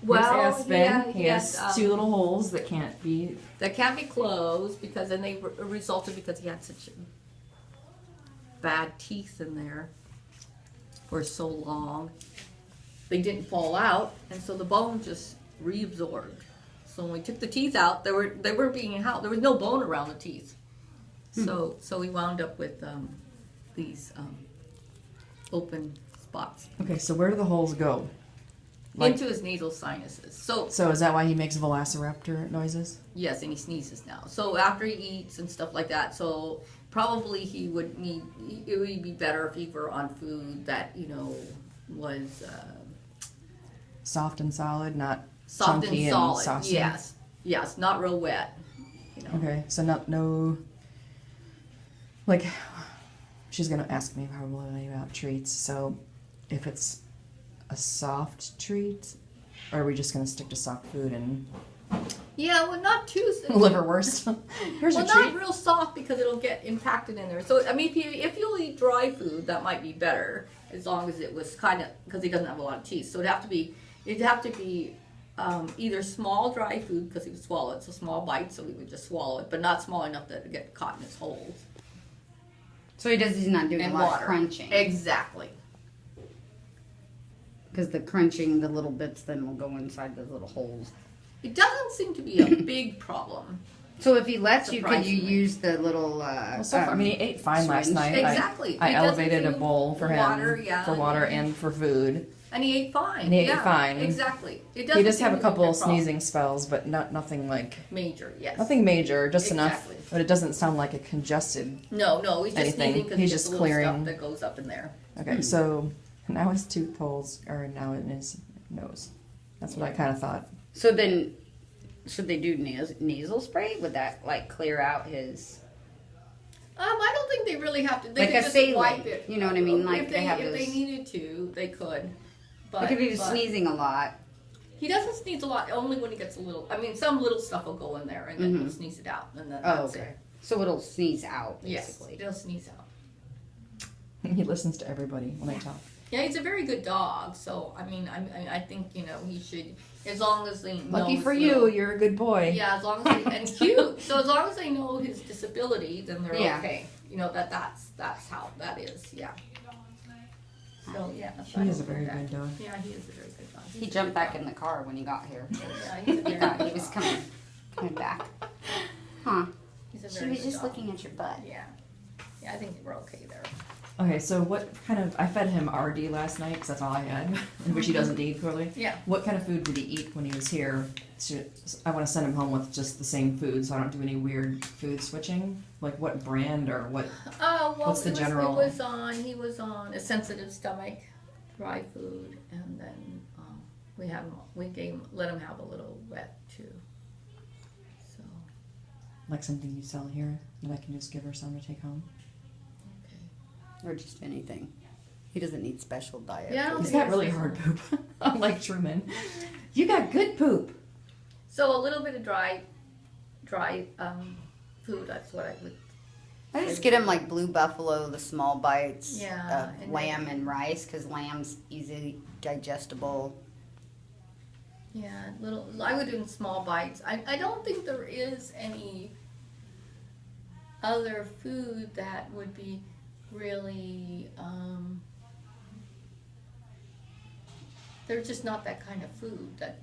Well, Aspen. yeah, He has two little holes that can't be closed because then they resulted because he had such bad teeth in there for so long. They didn't fall out, and so the bone just reabsorbed. So when we took the teeth out, they weren't being out. There was no bone around the teeth. So we wound up with these open spots. Okay, so where do the holes go? Into his nasal sinuses. So is that why he makes velociraptor noises? yes, and he sneezes now. So after he eats and stuff like that, so probably it would be better if he were on food that, was Soft and solid, not soft chunky and solid. saucy. Yes, not real wet. Okay, so no. Like, she's gonna ask me probably about treats. So, if it's a soft treat, or are we just gonna stick to soft food and? Yeah, well, not too. Liverwurst. Here's a treat. Not real soft because it'll get impacted in there. So I mean, if you'll eat dry food, that might be better as long as it was kind of because he doesn't have a lot of teeth. So it'd have to be either small dry food because he would swallow it, so small bites, so we would just swallow it, but not small enough that it get caught in his holes. So he's not doing And a lot water. of crunching. Exactly. Because the crunching, the little bits then will go inside those little holes. It doesn't seem to be a big problem. So if he lets you, could you Surprisingly. use the little? Well, so far, I mean, he ate fine last swinge. night. Exactly. I It doesn't elevated a seem- bowl for him for water yeah. and for food. And he ate fine. And he ate yeah, fine. Exactly. It He doesn't does have seem a to be couple big of problem. sneezing spells, but nothing like Major, yes. nothing major, just Exactly. enough. But it doesn't sound like a congested. No, he's just Anything. sneezing because He's he's just just clearing clearing. stuff that goes up in there. Okay, so now his tooth holes are now in his nose. That's what I kind of thought. So then, should they do nasal spray? Would that like clear out his? I don't think they really have to. They Like could a just saline, wipe it. you know what I mean? Like if they have if they those- needed to, they could. But, Like if he was but sneezing a lot. he doesn't sneeze a lot. Only when he gets a little. I mean, some little stuff will go in there, and then he'll sneeze it out, and then that's it. So it'll sneeze out, Yes, basically. it'll sneeze out. He listens to everybody when I talk. Yeah, he's a very good dog. So I mean, I think he should, as long as they know. Lucky for you, you're a good boy. Yeah, as long as and cute. So as long as they know his disability, then they're Yeah. okay. That's how that is. Yeah. So yeah. He is a very good dog. Yeah, he is a very good dog. He jumped back in the car when he got here. Yeah, he's a He very thought good he was dog. coming back. Huh. He's a She very was good just dog. looking at your butt. Yeah. Yeah, I think we're okay there. Okay, so what kind of? I fed him RD last night because that's all I had, which he doesn't eat clearly. Yeah. What kind of food did he eat when he was here? I want to send him home with just the same food, so I don't do any weird food switching. Like what brand or what? Well, What's the general- He was on a sensitive stomach, dry food, and then let him have a little wet too. So Like something you sell here that I can just give her some to take home. okay. Or just anything. He doesn't need special diet. Yeah, I don't He's think got really hard poop, unlike Truman. You got good poop. So a little bit of dry food. That's what I would. I just get him like Blue Buffalo, the small bites Yeah, of and lamb and rice, because lamb's easily digestible. Yeah, I would do in small bites. I don't think there is any other food that would be really. There's just not that kind of food that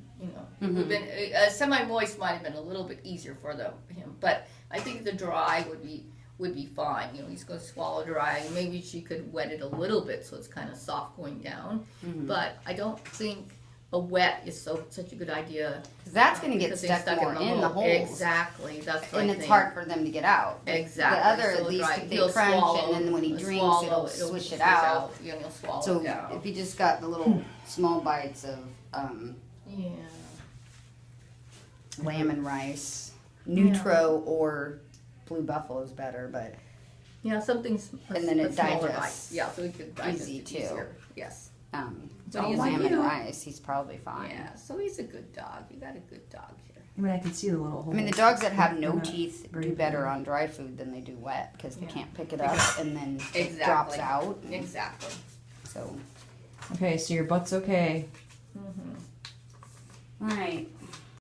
would been semi-moist might have been a little bit easier for him, but I think the dry would be fine. He's going to swallow dry. Maybe she could wet it a little bit so it's kind of soft going down, but I don't think a wet is such a good idea. Because that's going to get because they stuck more in the hole. holes. Exactly, that's what And I it's think. hard for them to get out. Exactly. The other, So at least, dry- if they he'll crunch swallow, and then when he he'll drinks, swallow, it'll swish it swish out. Yeah, he'll swallow So it out. if he just got the little small bites of Yeah. lamb and rice, Nutro or Blue Buffalo is better, but Yeah, something's And then it smaller digests bite. Yeah, so we could digest easy, it too. easier. Yes. it's But all he's a lamb and cute- rice. He's probably fine. Yeah, so he's a good dog. You got a good dog here. I mean, I can see the little I holes. mean, the dogs that have no They're not teeth very do better big. on dry food than they do wet because they Yeah. can't pick it up and then it Exactly. drops out. Exactly. So Okay, so your butt's okay. All right.